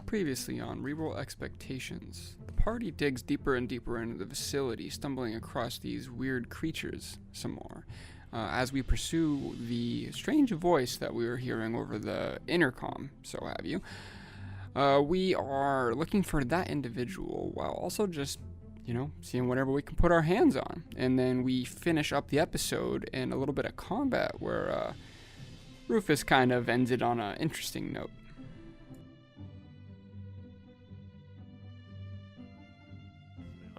Previously on Reroll Expectations, the party digs deeper and deeper into the facility, stumbling across these weird creatures some more. As we pursue the strange voice that we were hearing over the intercom, so have you, we are looking for that individual while also just, seeing whatever we can put our hands on. And then we finish up the episode in a little bit of combat where Rufus kind of ended on an interesting note.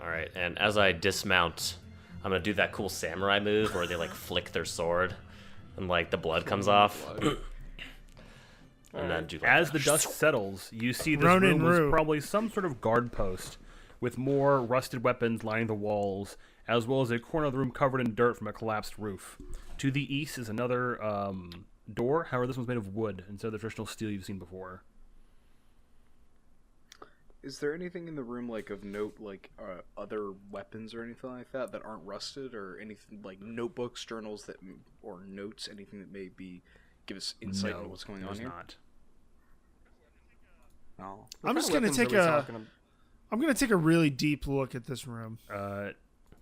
Alright, and as I dismount, I'm gonna do that cool samurai move where they flick their sword and the blood comes off. And then do as the dust settles, you see this room was probably some sort of guard post with more rusted weapons lining the walls, as well as a corner of the room covered in dirt from a collapsed roof. To the east is another door, however this one's made of wood instead of the traditional steel you've seen before. Is there anything in the room of note, other weapons or anything like that aren't rusted, or anything like notebooks, journals or notes, anything that may give us insight into what's going on here? Not. No. I'm just gonna take a really deep look at this room.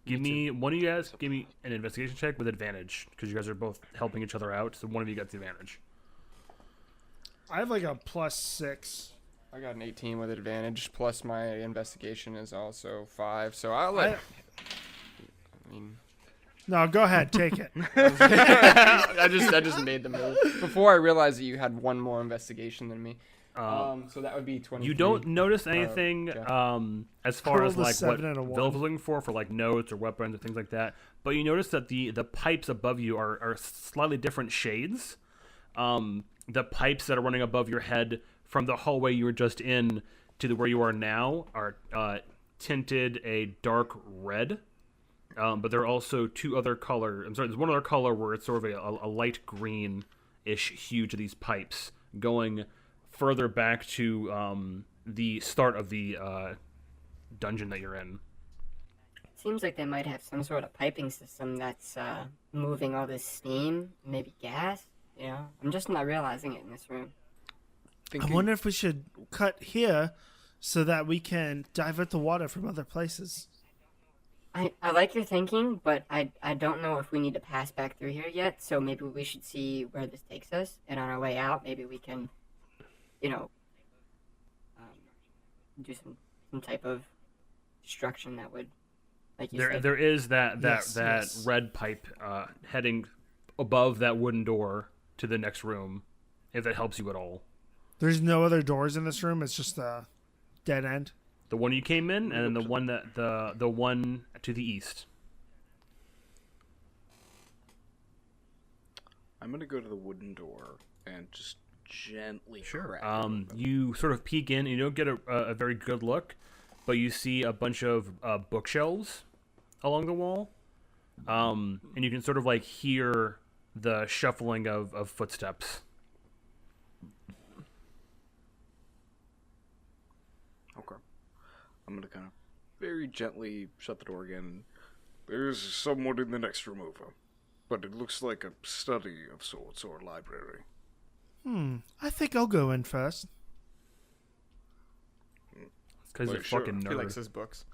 Give me one of you guys. Give me an investigation check with advantage because you guys are both helping each other out. So one of you gets the advantage. I have a +6. I got an 18 with advantage, plus my investigation is also 5, so No, go ahead, take it. I just made the move. Before I realized that you had one more investigation than me. So that would be 23. You don't notice anything as far as what Villif was looking for notes or weapons or things like that, but you notice that the pipes above you are slightly different shades. The pipes that are running above your head from the hallway you were just in to where you are now are tinted a dark red, but there are also there's one other color where it's sort of a light green-ish hue to these pipes, going further back to the start of the dungeon that you're in. Seems like they might have some sort of piping system that's moving all this steam, maybe gas. I'm just not realizing it in this room. I wonder if we should cut here so that we can divert the water from other places. I like your thinking, but I don't know if we need to pass back through here yet, so maybe we should see where this takes us, and on our way out, maybe we can, do some type of destruction that would, like you said. There is that red pipe heading above that wooden door to the next room, if that helps you at all. There's no other doors in this room. It's just a dead end. The one you came in, and then the one the one to the east. I'm gonna go to the wooden door and just gently crack it. You sort of peek in, and you don't get a very good look, but you see a bunch of bookshelves along the wall, and you can sort of hear the shuffling of footsteps. Okay. I'm going to kind of very gently shut the door again. There's someone in the next room over, but it looks like a study of sorts or a library. I think I'll go in first. It's because you're fucking nerd. He likes his books.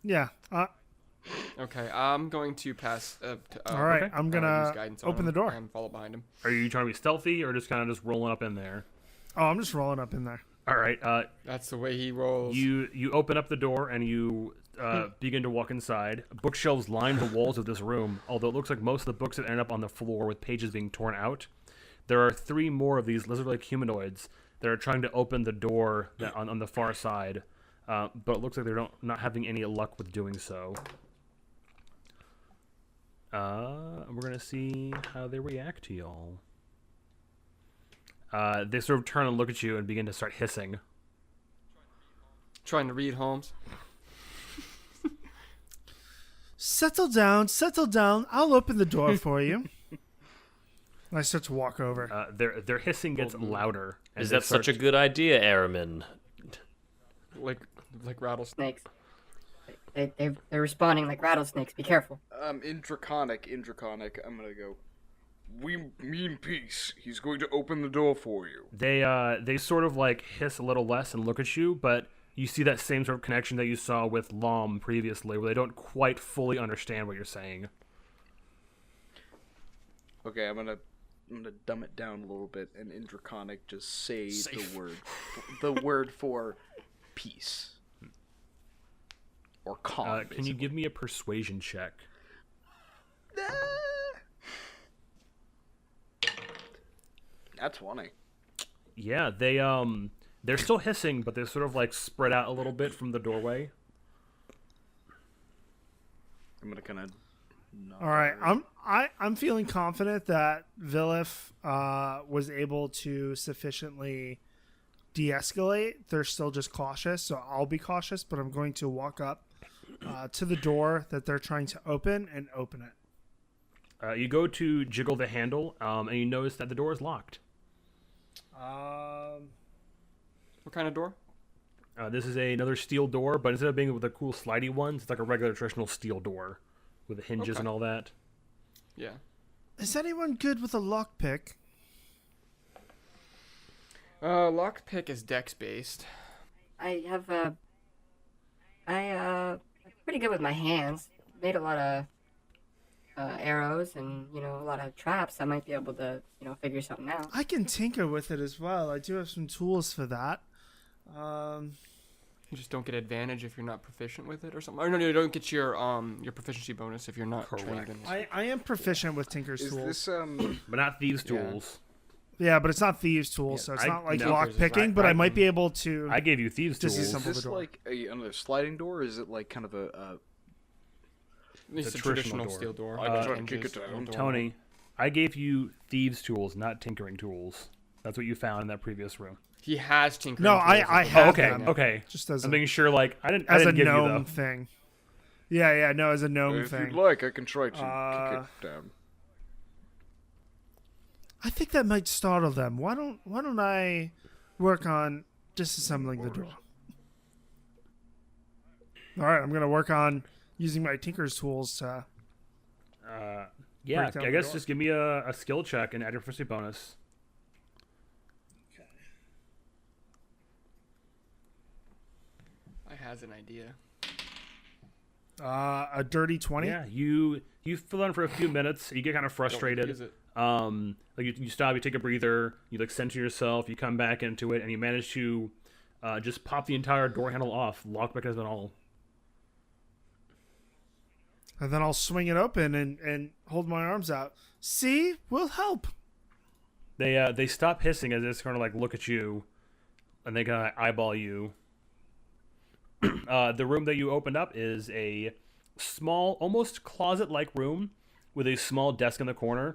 Yeah. Okay, I'm going to pass. All right, okay. I'm gonna open the door and follow behind him. Are you trying to be stealthy or just rolling up in there? Oh, I'm just rolling up in there. All right. That's the way he rolls. You open up the door and you begin to walk inside. Bookshelves line the walls of this room, although it looks like most of the books have ended up on the floor with pages being torn out. There are 3 more of these lizard-like humanoids that are trying to open the door on the far side, but it looks like they're not having any luck with doing so. We're going to see how they react to y'all. They sort of turn and look at you and begin to start hissing. Trying to read Holmes. Settle down. I'll open the door for you. And I start to walk over. Their hissing gets louder. Is that such a good idea, Airman? Like rattlesnakes. They're responding like rattlesnakes. Be careful. In Draconic, I'm gonna go. We mean peace. He's going to open the door for you. They sort of like hiss a little less and look at you, but you see that same sort of connection that you saw with Lom previously, where they don't quite fully understand what you're saying. Okay, I'm gonna dumb it down a little bit and in Draconic just say the word for peace or calm. Can you give me a persuasion check? That's 20. Yeah, they're still hissing, but they're sort of like spread out a little bit from the doorway. I'm gonna kind of. All right, I'm feeling confident that Villif was able to sufficiently de-escalate. They're still just cautious, so I'll be cautious. But I'm going to walk up to the door that they're trying to open and open it. You go to jiggle the handle, and you notice that the door is locked. What kind of door? This is another steel door, but instead of being with the cool slidey ones, it's like a regular traditional steel door with the hinges and all that. Yeah. Is anyone good with a lockpick? Lockpick is dex based. I'm pretty good with my hands. Made a lot of arrows and, a lot of traps. I might be able to, figure something out. I can tinker with it as well. I do have some tools for that. You just don't get advantage if you're not proficient with it or something. Or no, you don't get your proficiency bonus if you're not trained in it. I am proficient with Tinker's tools. This But not thieves' tools. Yeah, but it's not thieves' tools, so it's not like no, lock picking. But I might be able to. I gave you thieves' tools. is this like another sliding door? Or is it like kind of It's a traditional traditional door. steel door. I can try to Hinges kick it down. and door. Tony, I gave you thieves' tools, not tinkering tools. That's what you found in that previous room. He has tinkering. No, tools. I have okay, them. okay. Just as I'm a, making sure, like, I didn't as a give you gnome the... thing. Yeah, no, as a gnome if thing. you'd like, I can try to kick it down. I think that might startle them. Why don't I work on disassembling the door? All right, I'm gonna work on using my Tinker's tools to. Yeah, break down I the guess door. just give me a skill check and add your proficiency bonus. I has an idea. A dirty 20. Yeah, you fill in for a few minutes. You get kind of frustrated. Use it. Like you stop, you take a breather, you like center yourself, you come back into it, and you manage to just pop the entire door handle off, lock mechanism and all. And then I'll swing it open and hold my arms out. See, we'll help. They stop hissing as they just kind of like look at you, and they kind of eyeball you. The room that you opened up is a small, almost closet-like room with a small desk in the corner.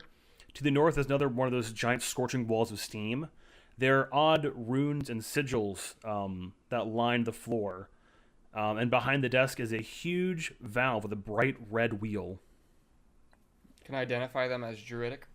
To the north is another one of those giant scorching walls of steam. There are odd runes and sigils that line the floor. And behind the desk is a huge valve with a bright red wheel. Can I identify them as druidic?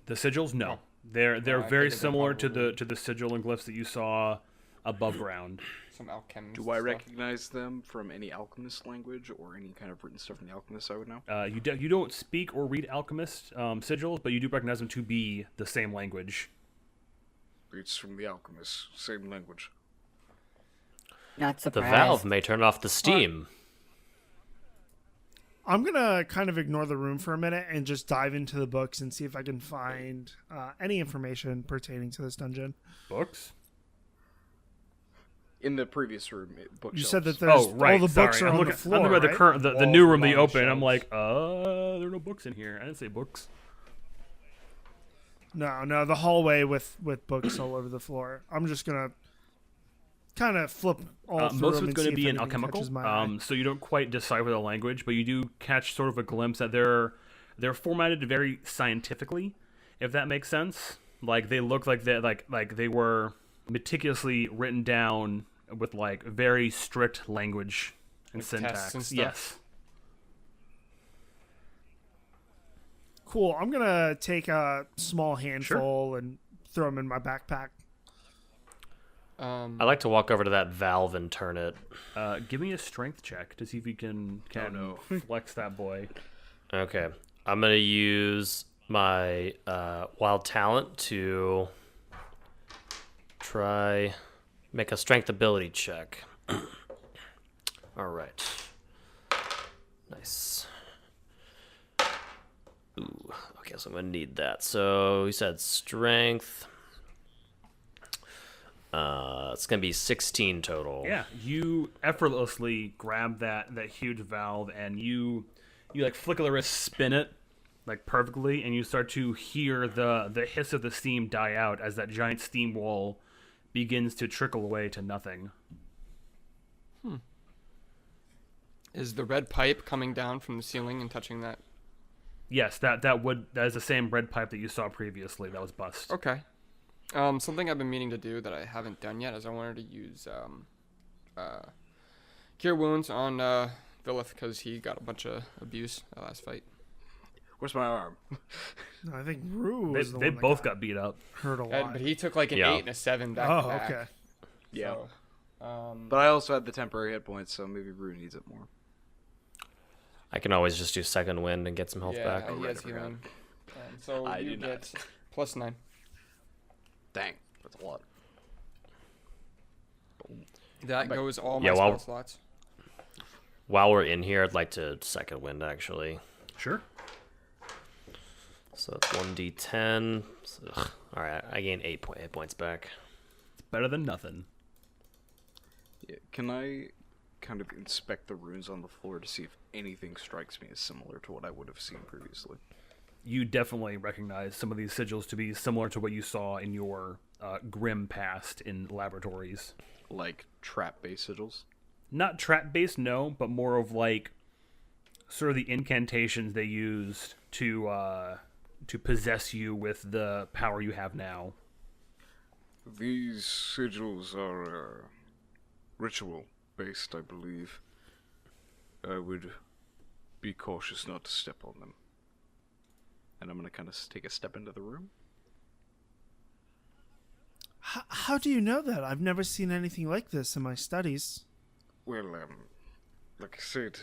The sigils, no. They're I very figured they similar to probably- the sigil and glyphs that you saw above ground. Some alchemists. Do I stuff. recognize them from any alchemist language or any kind of written stuff from the alchemists I would know? You don't speak or read alchemist sigils, but you do recognize them to be the same language. It's from the alchemists, same language. Not The surprised. valve may turn off the steam. I'm gonna kind of ignore the room for a minute and just dive into the books and see if I can find any information pertaining to this dungeon. Books? In the previous room, bookshelves. You said that there's Oh, right. all the books Sorry. are I'm on looking, the floor, I'm looking at right? the Walls, new room that you long opened. I'm shelves. like, there are no books in here. I didn't say books. No, the hallway with books all over the floor. I'm just gonna kind of flip all through Most of them it's and going see to if be in anything alchemical, catches my eye. so you don't quite decipher the language, but you do catch sort of a glimpse that they're formatted very scientifically, if that makes sense. Like they look like they were meticulously written down with like very strict language and Like syntax. tests and stuff? Yes. Cool. I'm gonna take a small handful and throw them in my backpack. I like to walk over to that valve and turn it. Give me a strength check to see if you can flex that boy. Okay. I'm going to use my wild talent to try make a strength ability check. All right. Nice. Ooh. Okay, so I'm gonna need that. So he said strength. It's gonna be 16 total. Yeah, you effortlessly grab that huge valve, and you like flick of the wrist, spin it like perfectly, and you start to hear the hiss of the steam die out as that giant steam wall begins to trickle away to nothing. Is the red pipe coming down from the ceiling and touching that? Yes, that is the same red pipe that you saw previously. That was bust. Okay. Something I've been meaning to do that I haven't done yet is I wanted to use Cure Wounds on Villif because he got a bunch of abuse that last fight. Where's my arm? No, I think Rue was They both got beat up. hurt a lot. But he took like an 8 and a 7 back to back. Okay. Yeah. So, But I also had the temporary hit points, so maybe Rue needs it more. I can always just do second wind and get some health back. He has healing. So I you do get not. +9. Dang, that's a lot. That goes all my Yeah, spell slots. While we're in here, I'd like to second wind actually. Sure. So that's 1d10. So, all right, I gain 8 hit points back. It's better than nothing. Yeah, can I kind of inspect the runes on the floor to see if anything strikes me as similar to what I would have seen previously? You definitely recognize some of these sigils to be similar to what you saw in your grim past in laboratories. Like trap-based sigils? Not trap-based, no, but more of like sort of the incantations they used to possess you with the power you have now. These sigils are ritual-based, I believe. I would be cautious not to step on them. And I'm going to kind of take a step into the room. How do you know that? I've never seen anything like this in my studies. Well, like I said,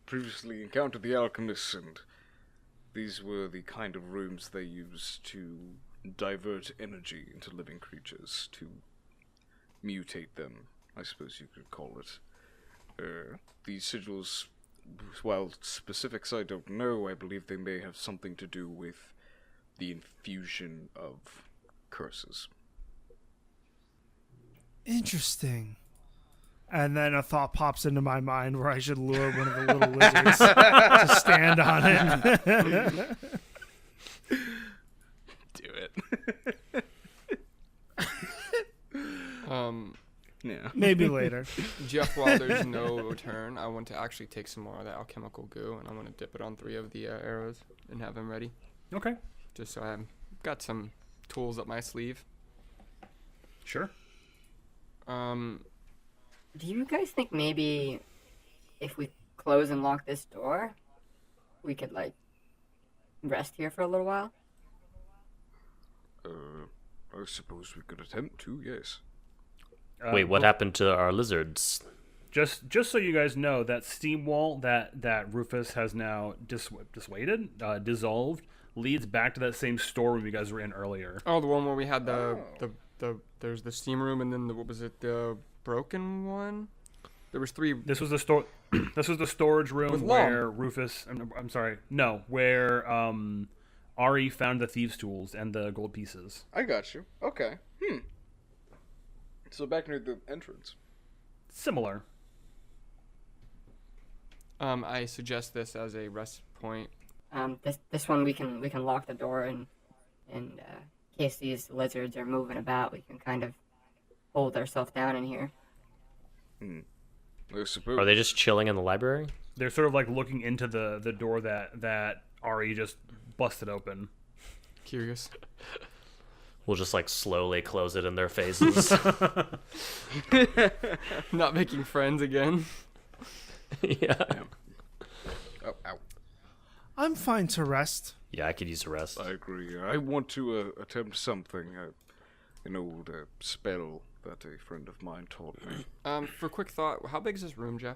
previously encountered the Alchemists, and these were the kind of rooms they used to divert energy into living creatures, to mutate them, I suppose you could call it. These sigils, while specifics I don't know, I believe they may have something to do with the infusion of curses. Interesting. And then a thought pops into my mind where I should lure one of the little lizards to stand on it. Do it. Yeah. Maybe later. Jeff, while there's no turn, I want to actually take some more of that alchemical goo, and I want to dip it on 3 of the arrows and have them ready. Okay. Just so I've got some tools up my sleeve. Sure. Do you guys think maybe if we close and lock this door, we could, like, rest here for a little while? I suppose we could attempt to, yes. Wait, what happened to our lizards? Just so you guys know, that steam wall that Rufus has now dissolved, leads back to that same storeroom you guys were in earlier. Oh, the one where we had the there's the steam room, and then what was it, the broken one? There was 3. This was the This was the storage room where Rufus. I'm sorry. No, where Ari found the thieves' tools and the gold pieces. I got you. Okay. So back near the entrance. Similar. I suggest this as a rest point. This one we can lock the door and in case these lizards are moving about, we can kind of hold ourselves down in here. I suppose. Are they just chilling in the library? They're sort of like looking into the door that Ari just busted open. Curious. We'll just like slowly close it in their faces. Not making friends again. Yeah. Oh, ow. I'm fine to rest. Yeah, I could use a rest. I agree. I want to attempt something. An old spell that a friend of mine taught me. For quick thought, how big is this room, Jeff?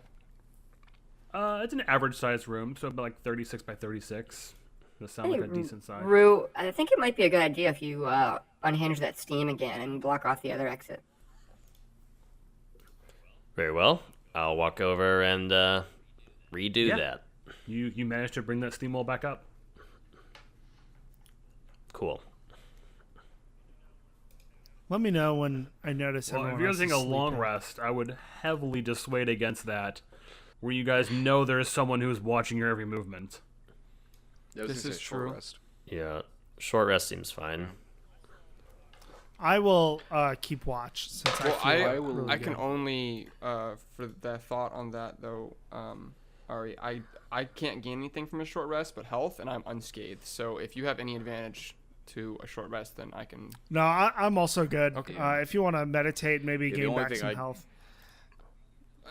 It's an average sized room, so about like 36 by 36. Does sound like a decent size. Rue, I think it might be a good idea if you unhinge that steam again and block off the other exit. Very well. I'll walk over and redo that. You managed to bring that steam wall back up. Cool. Let me know when I notice Well, everyone if you're else is using a long sleeping. rest, I would heavily dissuade against that, where you guys know there is someone who's watching your every movement. This is true. Yeah, short rest seems fine. I will keep watch since Well, I feel I can only for the thought on that though, Ari, I can't gain anything from a short rest but health, and I'm unscathed. So if you have any advantage to a short rest, then I can. No, I'm also good. Okay. If you want to meditate, maybe the gain only back thing some health.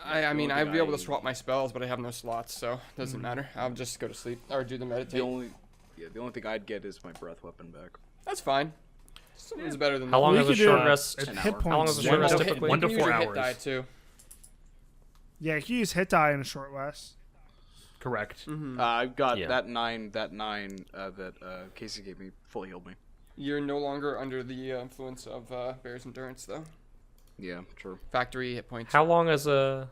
I mean, I'd be able to I- swap my spells, but I have no slots, so it doesn't matter. I'll just go to sleep or do the meditate. The only thing I'd get is my breath weapon back. That's fine. It's better than How long We is a could do short it. rest? Hit An points. hour. How long is a Yeah, short rest hit, typically? 1 to you can 4 use your hours. hit die too. Yeah, you can use hit die in a short rest. Correct. I've got Yeah. that nine that Casey gave me fully healed me. You're no longer under the influence of Bear's endurance, though. Yeah, true. Factory hit points. How long is a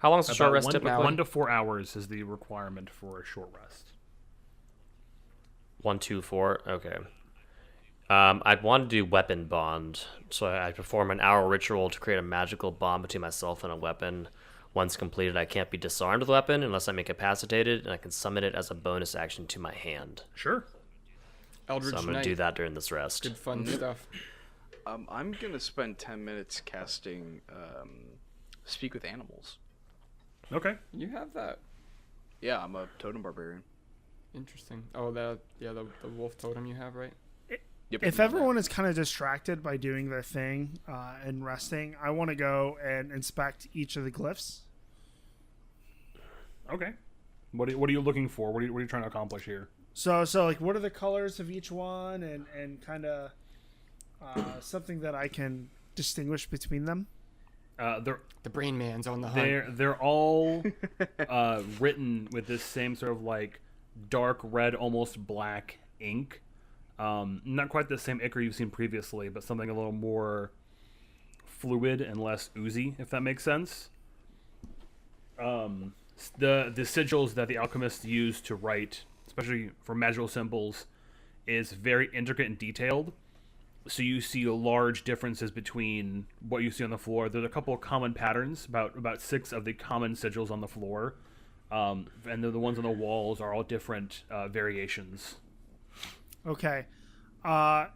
short About rest 1 typically? 1 to 4 hours is the requirement for a short rest. 1, 2, 4. Okay. I'd want to do weapon bond, so I perform an hour ritual to create a magical bond between myself and a weapon. Once completed, I can't be disarmed with the weapon unless I'm incapacitated, and I can summon it as a bonus action to my hand. Sure. Eldritch So I'm going Knight. to do that during this rest. Good fun stuff. I'm gonna spend 10 minutes casting Speak with Animals. Okay. You have that. Yeah, I'm a totem barbarian. Interesting. Oh, the wolf totem you have, right? Yep. If everyone is kind of distracted by doing their thing and resting, I want to go and inspect each of the glyphs. Okay. What are you looking for? What are you trying to accomplish here? So like, what are the colors of each one, and kind of something that I can distinguish between them. They're The brain man's on the hunt. they're all written with this same sort of like dark red, almost black ink. Not quite the same ichor you've seen previously, but something a little more fluid and less oozy, if that makes sense. The sigils that the alchemists use to write, especially for magical symbols, is very intricate and detailed. So you see large differences between what you see on the floor. There's a couple of common patterns, about 6 of the common sigils on the floor, and the ones on the walls are all different variations. Okay. I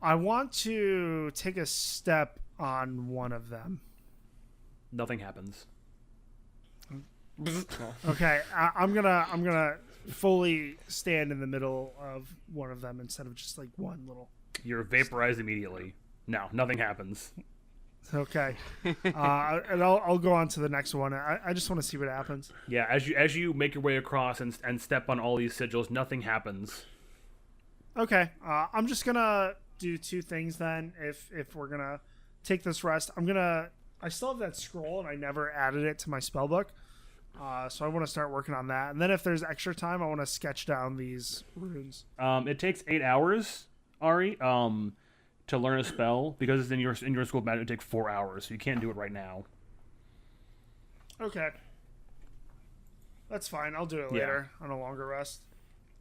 want to take a step on one of them. Nothing happens. Okay, I'm gonna fully stand in the middle of one of them instead of just like one little. You're vaporized immediately. No, nothing happens. Okay, and I'll go on to the next one. I just want to see what happens. Yeah, as you make your way across and step on all these sigils, nothing happens. Okay, I'm just gonna do 2 things then. If we're gonna take this rest, I still have that scroll and I never added it to my spell book. So I want to start working on that. And then if there's extra time, I want to sketch down these runes. It takes 8 hours, Ari, to learn a spell because it's in your school of magic. It would take 4 hours, so you can't do it right now. Okay. That's fine. I'll do it later on a longer rest.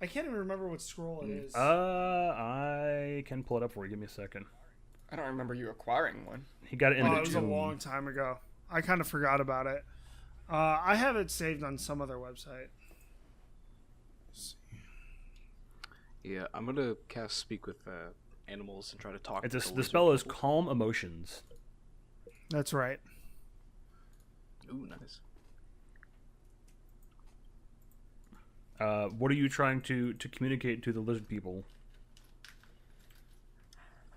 I can't even remember what scroll it is. I can pull it up for you. Give me a second. I don't remember you acquiring one. He got it in the it was a tomb. long time ago. I kind of forgot about it. I have it saved on some other website. Yeah, I'm gonna cast Speak with Animals and try to talk. It's to the lizard spell is people. Calm Emotions. That's right. Ooh, nice. What are you trying to communicate to the lizard people?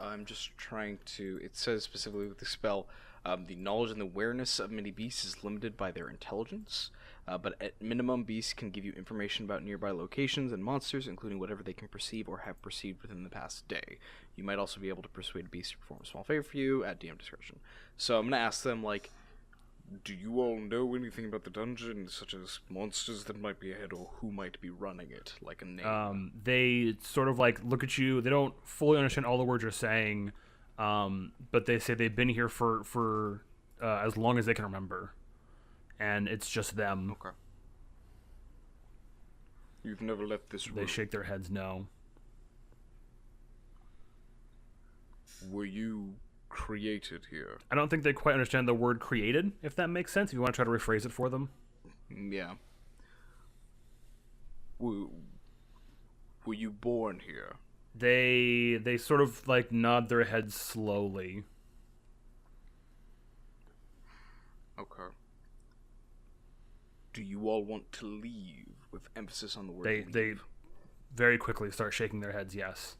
I'm just trying to. It says specifically with the spell, the knowledge and the awareness of many beasts is limited by their intelligence, but at minimum, beasts can give you information about nearby locations and monsters, including whatever they can perceive or have perceived within the past day. You might also be able to persuade a beast to perform a small favor for you at DM discretion. So I'm gonna ask them like, do you all know anything about the dungeon, such as monsters that might be ahead or who might be running it, like a name? They sort of like look at you. They don't fully understand all the words you're saying, but they say they've been here for as long as they can remember, and it's just them. Okay. You've never left this room. They shake their heads no. Were you created here? I don't think they quite understand the word created, if that makes sense. If you want to try to rephrase it for them. Yeah. Were you born here? They sort of like nod their heads slowly. Okay. Do you all want to leave? With emphasis on the word leave. They very quickly start shaking their heads yes.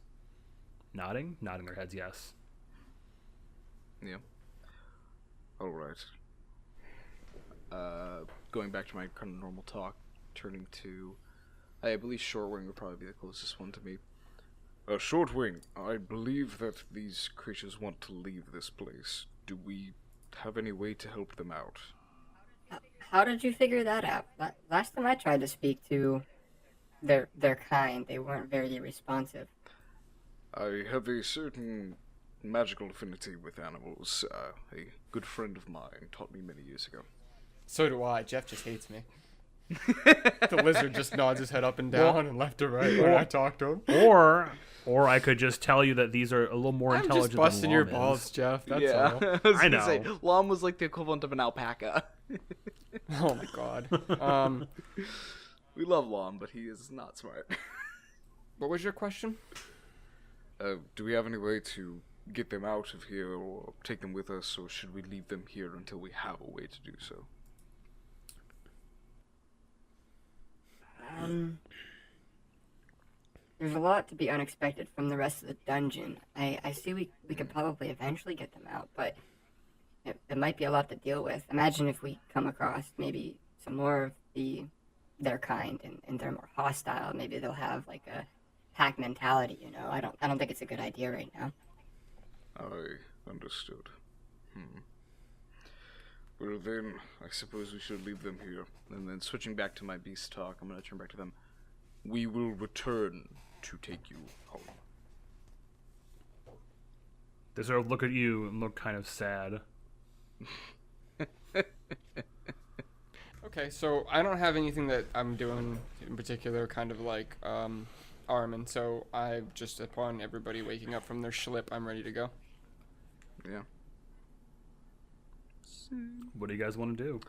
Nodding their heads yes. Yeah. All right. Going back to my kind of normal talk, turning to, I believe Shortwing would probably be the closest one to me. Shortwing, I believe that these creatures want to leave this place. Do we have any way to help them out? How did you figure that out? Last time I tried to speak to their kind, they weren't very responsive. I have a certain magical affinity with animals. A good friend of mine taught me many years ago. So do I. Jeff just hates me. The lizard just nods his head up and down and left to right when I talk to him. Or I could just tell you that these are a little more intelligent just busting than your Lom balls, is. Jeff. That's yeah, all. I know. Say, Lom was like the equivalent of an alpaca. Oh my god. We love Lom, but he is not smart. What was your question? Do we have any way to get them out of here or take them with us, or should we leave them here until we have a way to do so? There's a lot to be unexpected from the rest of the dungeon. I see we could probably eventually get them out, but it might be a lot to deal with. Imagine if we come across maybe some more of their kind and they're more hostile. Maybe they'll have like a pack mentality, you know. I don't think it's a good idea right now. I understood. Well then, I suppose we should leave them here. And then switching back to my beast talk, I'm going to turn back to them. We will return to take you home. They sort of look at you and look kind of sad. Okay, so I don't have anything that I'm doing in particular, kind of like Armin, so I just, upon everybody waking up from their schlip, I'm ready to go. Yeah. What do you guys want to do?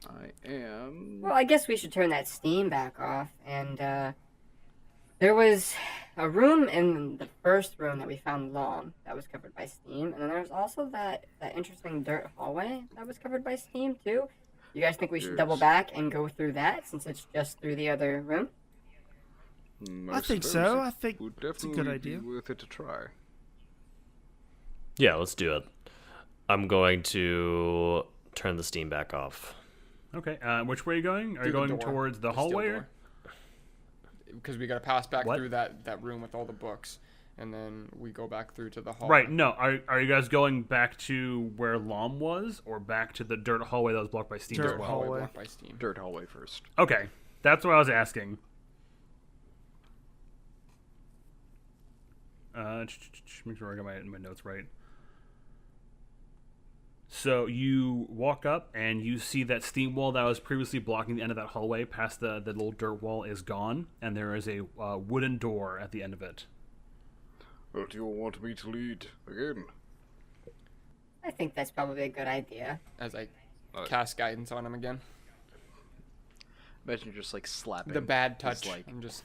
I am... Well, I guess we should turn that steam back off, and there was a room in the first room that we found long that was covered by steam, and then there was also that interesting dirt hallway that was covered by steam, too. You guys think we should double back and go through that, since it's just through the other room? I think so. I think it's a good idea. Be worth it to try. Yeah, let's do it. I'm going to turn the steam back off. Okay, which way are you going? Are you Through the going door. towards the The steel hallway? door. Because we got to pass back What? through that room with all the books, and then we go back through to the hall. Right, no. Are you guys going back to where Lom was, or back to the dirt hallway that was blocked by steam as Dirt well? hallway. blocked by steam. Dirt hallway first. Okay, that's what I was asking. Make sure I got my notes right. So you walk up and you see that steam wall that was previously blocking the end of that hallway past the little dirt wall is gone, and there is a wooden door at the end of it. Well, do you want me to lead again? I think that's probably a good idea. As I cast guidance on him again. Imagine you're just like slapping. The bad touch. Like I'm just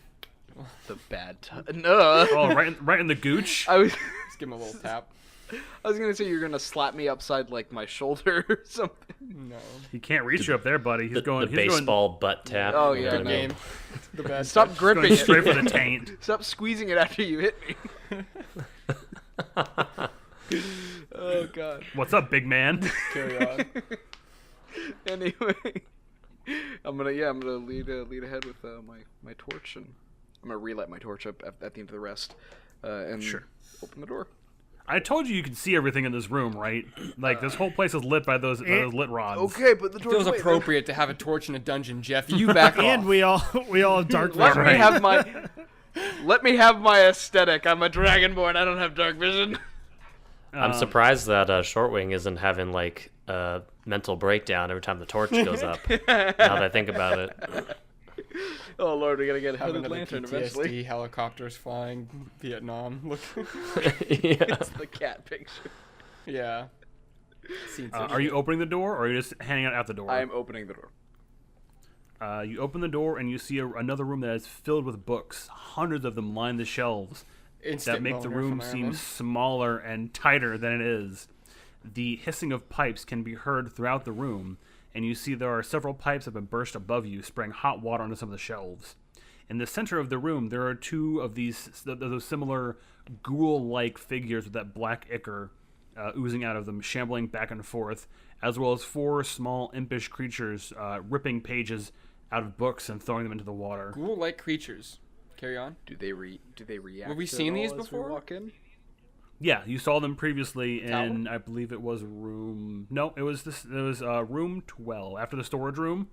the bad touch. No. Oh, right in the gooch. I was give him a little tap. gonna say you're gonna slap me upside like my shoulder or something. No. He can't reach you up there, buddy. He's The going. baseball butt tap. Oh, yeah. Good no. game. The bad Stop touch. gripping Going it. straight for the taint. Stop squeezing it after you hit me. Oh god. What's up, big man? Carry on. Anyway, I'm gonna lead ahead with my torch, and I'm gonna relight my torch up at the end of the rest, and Sure. open the door. I told you could see everything in this room, right? Like, this whole place is lit by those lit rods. Okay, but the It torch feels appropriate to have a torch in a dungeon, Jeff. You back off. And we all have dark Let vision. me have my. Let me have my aesthetic. I'm a dragonborn. I don't have dark vision. I'm surprised that Shortwing isn't having like a mental breakdown every time the torch goes up. Now that I think about it. Oh lord, we gotta get a Have hooded another lantern PTSD, eventually. helicopters flying, Vietnam. Look. Yeah. It's the cat picture. Yeah. Are you opening the door, or are you just hanging out at the door? I am opening the door. You open the door, and you see another room that is filled with books. Hundreds of them line the shelves. Instant That make the boner room from seem Iron Man. smaller and tighter than it is. The hissing of pipes can be heard throughout the room, and you see there are several pipes that have been burst above you, spraying hot water onto some of the shelves. In the center of the room, there are two of those similar ghoul-like figures with that black ichor oozing out of them, shambling back and forth, as well as four small impish creatures ripping pages out of books and throwing them into the water. Ghoul-like creatures. Carry on. Do they react? Have we to seen it these all as we before? walk in? Yeah, you saw them previously in, Tower? I believe it was room. No, it was room 12. After the storage room,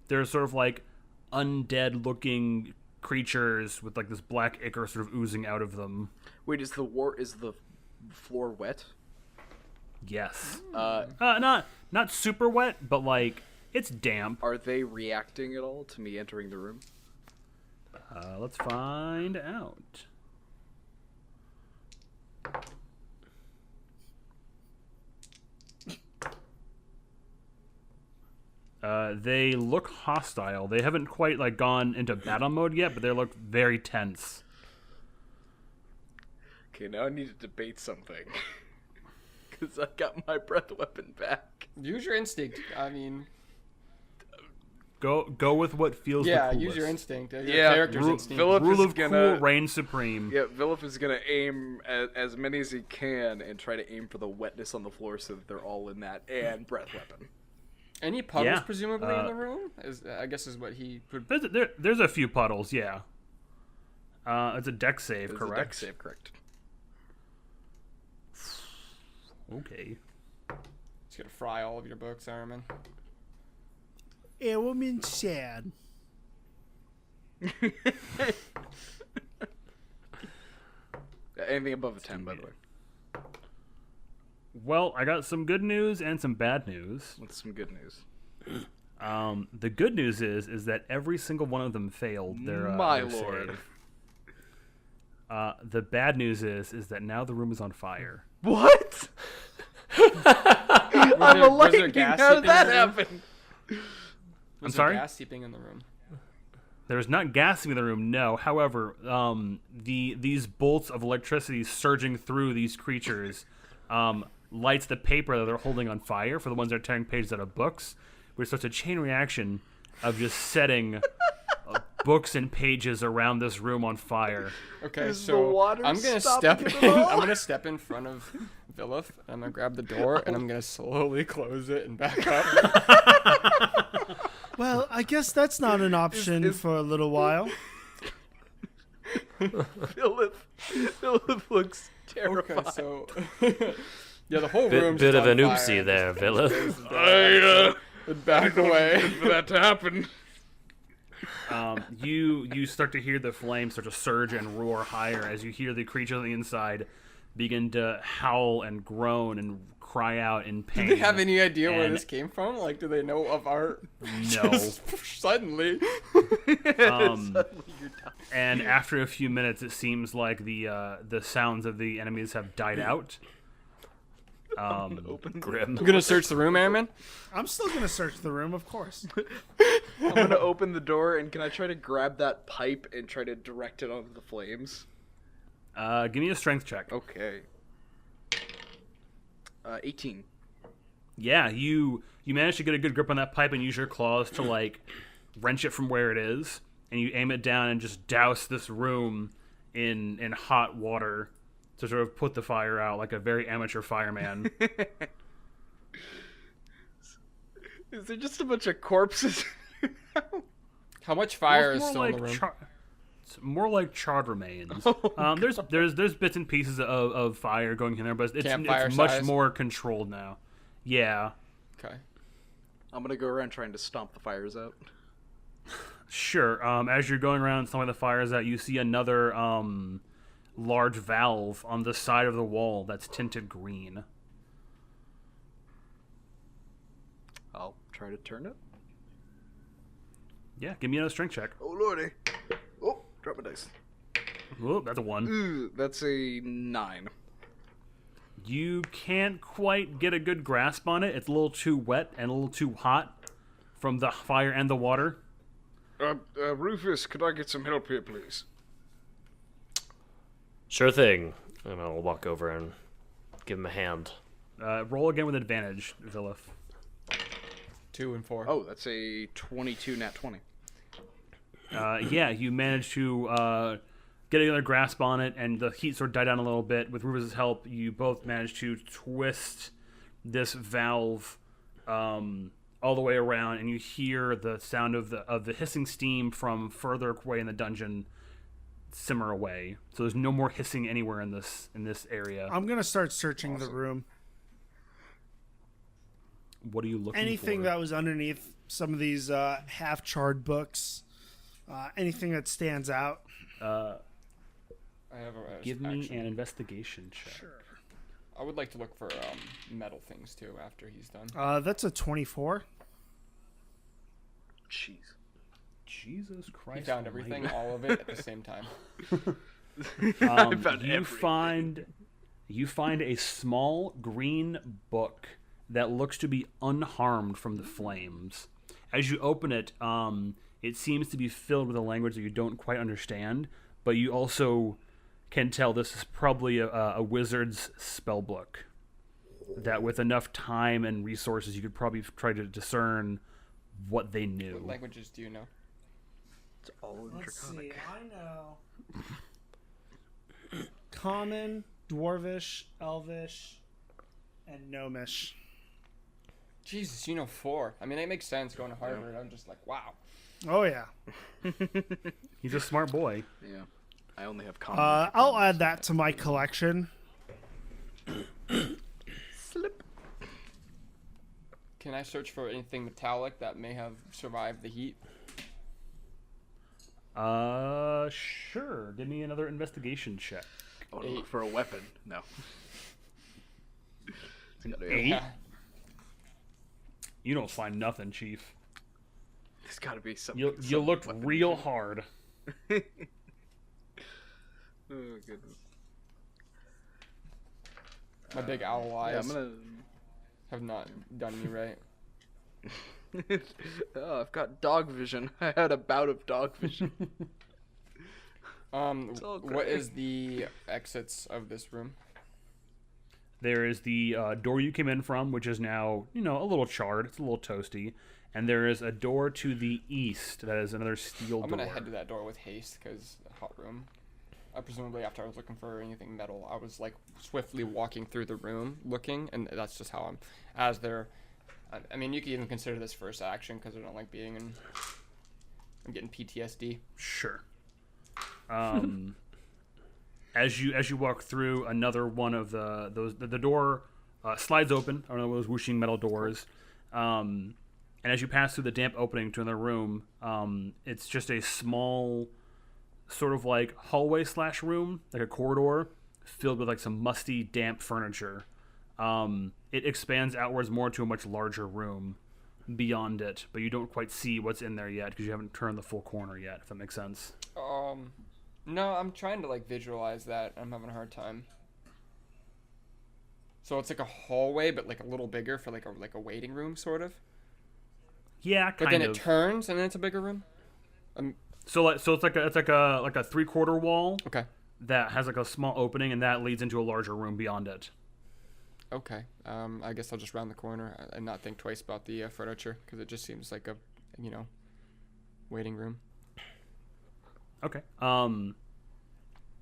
there's sort of like undead-looking creatures with like this black ichor sort of oozing out of them. Wait, is the floor wet? Yes. Hmm. Not super wet, but like it's damp. Are they reacting at all to me entering the room? Let's find out. They look hostile. They haven't quite like gone into battle mode yet, but they look very tense. Okay, now I need to debate something. Because I got my breath weapon back. Use your instinct. I mean, Go with what feels the yeah, coolest. use your instinct. Your Yeah, character's Ru- instinct. Villif Rule is of gonna- cool reigns supreme. Yeah, Villif is gonna aim as many as he can and try to aim for the wetness on the floor so that they're all in that and breath weapon. Any puddles, Yeah, presumably, in the room? I guess is what he would... There's a few puddles, yeah. It's a deck save, It's correct? a deck save, correct. Okay. He's gonna fry all of your books, Iron Man. It will mean sad. Anything above a 10, by the way. Well, I got some good news and some bad news. That's some good news. The good news is that every single one of them failed their My their lord. save. The bad news is that now the room is on fire. What? I'm a lightning. gas How did seeping that in the room? happen? Was sorry? there gas seeping in the room? There's not gas in the room, no. However, these bolts of electricity surging through these creatures lights the paper that they're holding on fire for the ones that are tearing pages out of books, which starts a chain reaction of just setting books and pages around this room on fire. Okay, Is the so water I'm gonna stopping step it in. at all? I'm gonna step in front of Villif. I'm gonna grab the door and I'm gonna slowly close it and back up. Well, I guess that's not an option for a little while. Philip looks terrified. Okay, so yeah, the whole Bit room's of on an fire. oopsie there, Villif. It back away. for that to happen. You start to hear the flames start to surge and roar higher as you hear the creatures on the inside begin to howl and groan and cry out in pain. Do they have any idea where And- this came from? Like, do they know of our? No. Suddenly. And after a few minutes, it seems like the sounds of the enemies have died out. Grim. I'm gonna search the room, Airman. I'm still going to search the room, of course. I'm gonna open the door and can I try to grab that pipe and try to direct it onto the flames? Give me a strength check. Okay. 18. Yeah, you manage to get a good grip on that pipe and use your claws to like wrench it from where it is, and you aim it down and just douse this room in hot water to sort of put the fire out like a very amateur fireman. Is there just a bunch of corpses? How much fire Well, is it's more still in the room? It's more like charred remains. There's bits and pieces of fire going in there, but it's much more controlled now. Yeah. Okay. I'm gonna go around trying to stomp the fires out. Sure. As you're going around stomping the fires out, you see another large valve on the side of the wall that's tinted green. I'll try to turn it. Yeah, give me another strength check. Oh lordy! Oh, drop my dice. Whoa, that's a 1. Ooh, that's a 9. You can't quite get a good grasp on it. It's a little too wet and a little too hot from the fire and the water. Rufus, could I get some help here, please? Sure thing. And I'll walk over and give him a hand. Roll again with advantage, Villif. 2 and 4. Oh, that's a 22 nat 20. Yeah, you managed to get another grasp on it, and the heat sort of died down a little bit. With Rufus' help, you both managed to twist this valve all the way around, and you hear the sound of the hissing steam from further away in the dungeon simmer away. So there's no more hissing anywhere in this area. I'm gonna start searching the room. What are you looking for? Anything that was underneath some of these half-charred books. Anything that stands out. I have a Give me action. an investigation check. Sure. I would like to look for metal things too after he's done. That's a 24. Jeez. Jesus Christ! He found everything, all of it at the same time. You find a small green book that looks to be unharmed from the flames. As you open it, it seems to be filled with a language that you don't quite understand, but you also can tell this is probably a wizard's spell book. That with enough time and resources, you could probably try to discern what they knew. What languages do you know? It's all in Draconic. I know Common, Dwarvish, Elvish, and Gnomish. Jesus, you know 4. I mean, it makes sense going to Harvard. I'm just like, wow. Oh yeah. He's a smart boy. Yeah. I only have common. I'll add that to my collection. Slip. Can I search for anything metallic that may have survived the heat? Sure. Give me another investigation check. I want to look for a weapon. No. It's gotta be- 8? Yeah. You don't find nothing, Chief. There's got to be something. You looked real hard. Oh goodness. My big owl eyes Yeah, I'm have not done me right. gonna. Oh, I've got dog vision. I had a bout of dog vision. all What great. is the exits of this room? There is the door you came in from, which is now, a little charred. It's a little toasty. And there is a door to the east that is another steel I'm door. gonna head to that door with haste because hot room. Presumably after I was looking for anything metal, I was like swiftly walking through the room looking, and that's just how I'm. As they're, I mean, you could even consider this first action because I don't like being in. I'm getting PTSD. Sure. As you walk through another one of the door slides open. I don't know, those whooshing metal doors. And as you pass through the damp opening to another room, it's just a small sort of like hallway / room, like a corridor filled with like some musty, damp furniture. It expands outwards more to a much larger room beyond it, but you don't quite see what's in there yet because you haven't turned the full corner yet, if that makes sense. No, I'm trying to like visualize that. I'm having a hard time. So it's like a hallway, but like a little bigger for like a waiting room, sort of. Yeah, kind of. But then it turns, and then it's a bigger room. So it's like a 3/4 wall. Okay. That has like a small opening, and that leads into a larger room beyond it. Okay. I guess I'll just round the corner and not think twice about the furniture because it just seems like a, waiting room. Okay.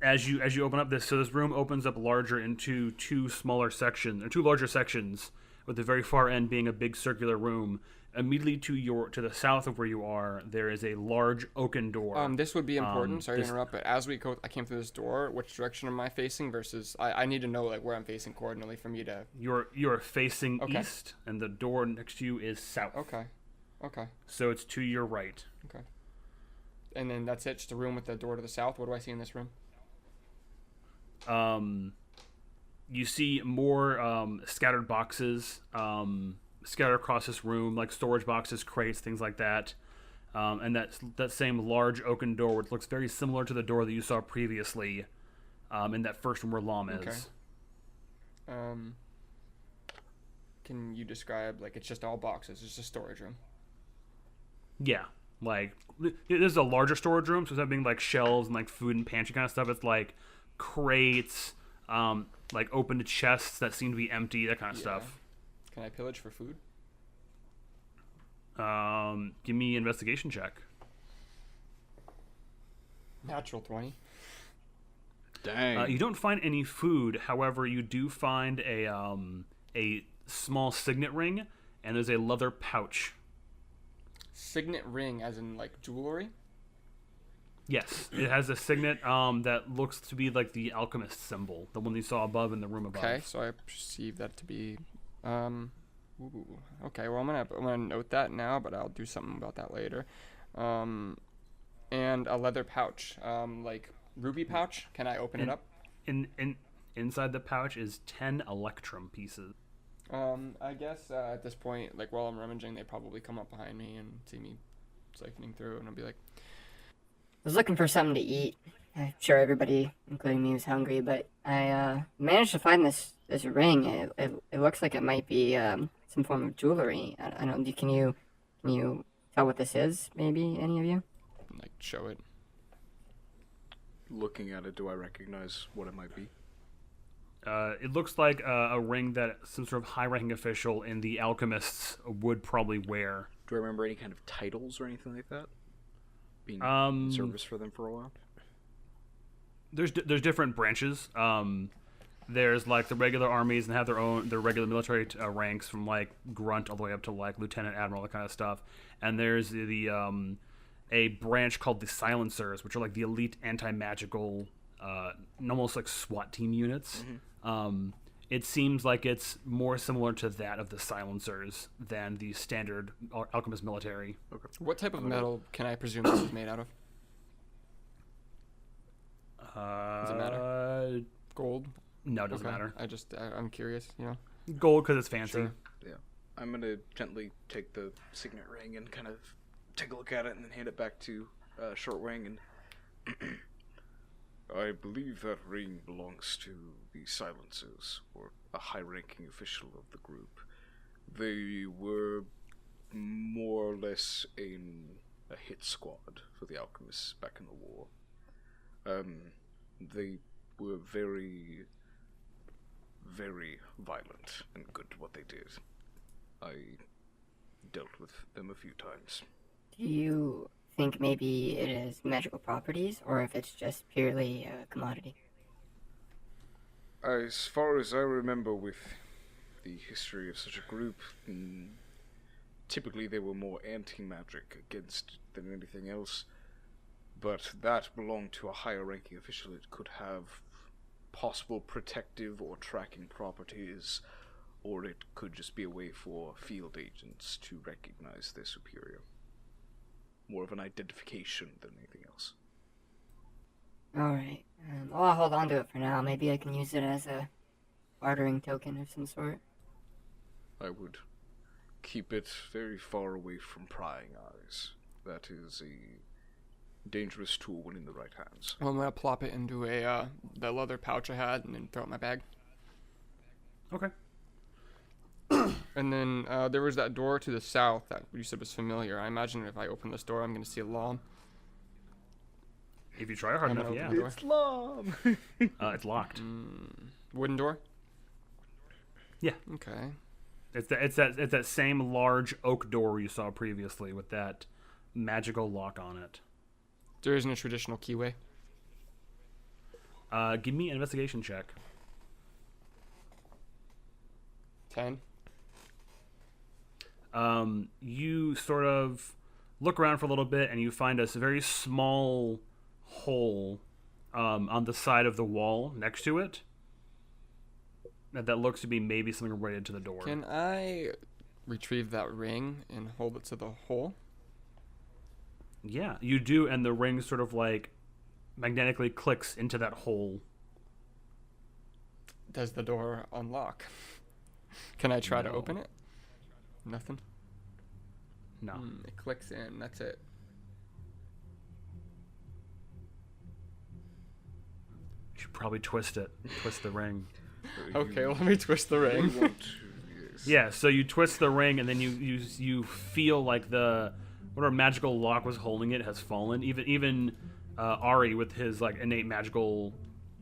As you open up this room opens up larger into two larger sections, with the very far end being a big circular room. Immediately to the south of where you are, there is a large oaken door. This would be important. Sorry to interrupt, but as we go, I came through this door. Which direction am I facing? Versus, I need to know like where I'm facing coordinately for me to. You're facing east, and the door next to you is south. Okay. So it's to your right. Okay. And then that's it. Just a room with the door to the south. What do I see in this room? You see more scattered boxes. Scattered across this room, like storage boxes, crates, things like that. And that same large oaken door, which looks very similar to the door that you saw previously in that first room where Lom is. Can you describe, like, it's just all boxes, it's just a storage room? Yeah. Like, this is a larger storage room, so instead of being, like, shelves and, like, food and pantry kind of stuff, it's, like, crates, like, opened chests that seem to be empty, that kind of stuff. Can I pillage for food? Give me an investigation check. Natural 20. Dang. You don't find any food. However, you do find a small signet ring, and there's a leather pouch. Signet ring, as in like jewelry? Yes, it has a signet that looks to be like the alchemist symbol, the one you saw above in the room above. Okay, so I perceive that to be. Okay, well I'm gonna note that now, but I'll do something about that later. And a leather pouch, like ruby pouch. Can I open it up? Inside the pouch is 10 electrum pieces. I guess at this point, like while I'm rummaging, they probably come up behind me and see me siphoning through, and I'll be like, I was looking for something to eat. I'm sure everybody, including me, was hungry, but I managed to find this ring. It looks like it might be some form of jewelry. I don't know. Can you tell what this is? Maybe any of you? like show it. Looking at it, do I recognize what it might be? It looks like a ring that some sort of high-ranking official in the Alchemists would probably wear. Do I remember any kind of titles or anything like that? Being in service for them for a while? There's different branches. There's like the regular armies and have their regular military ranks from like grunt all the way up to like lieutenant admiral, that kind of stuff. And there's the a branch called the Silencers, which are like the elite anti-magical, almost like SWAT team units. Mm-hmm. It seems like it's more similar to that of the Silencers than the standard Alchemist military. Okay. What type of metal can I presume this is made out of? Does it matter? Gold? No, it doesn't matter. I'm curious, you know. Gold because it's fancy. Sure. Yeah. I'm going to gently take the signet ring and kind of take a look at it and then hand it back to Shortwing. And I believe that ring belongs to the Silencers, or a high-ranking official of the group. They were more or less in a hit squad for the Alchemists back in the war. They were very, very violent and good at what they did. I dealt with them a few times. Do you think maybe it has magical properties, or if it's just purely a commodity? As far as I remember with the history of such a group, typically they were more anti-magic against than anything else. But that belonged to a higher ranking official. It could have possible protective or tracking properties, or it could just be a way for field agents to recognize their superior. More of an identification than anything else. Alright. Well, I'll hold on to it for now. Maybe I can use it as a bartering token of some sort. I would keep it very far away from prying eyes. That is a dangerous tool when in the right hands. Well, I'm gonna plop it into the leather pouch I had and then throw it in my bag. Okay. And then there was that door to the south that you said was familiar. I imagine if I open this door, I'm gonna see a lawn. If you try hard enough, yeah. It's Lom! It's locked. Wooden door? Yeah. Okay. It's that same large oak door you saw previously with that magical lock on it. There isn't a traditional keyway. Give me an investigation check. 10. You sort of look around for a little bit, and you find a very small hole on the side of the wall next to it. That looks to be maybe something related to the door. Can I retrieve that ring and hold it to the hole? Yeah, you do, and the ring sort of like magnetically clicks into that hole. Does the door unlock? Can I try to open it? Nothing? No. It clicks in. That's it. You should probably twist it. Twist the ring. Okay, let me twist the ring. Yeah, so you twist the ring, and then you feel like the whatever magical lock was holding it has fallen. Even Ari, with his like innate magical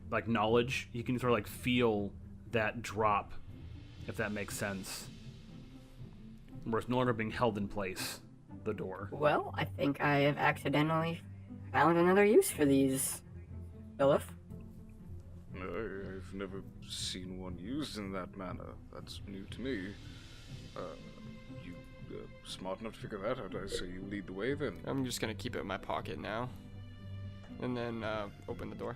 like knowledge, you can sort of like feel that drop, if that makes sense. Where it's no longer being held in place, the door. Well, I think I have accidentally found another use for these, Villif. I've never seen one used in that manner. That's new to me. You smart enough to figure that out. I say you lead the way then. I'm just gonna keep it in my pocket now. And then open the door.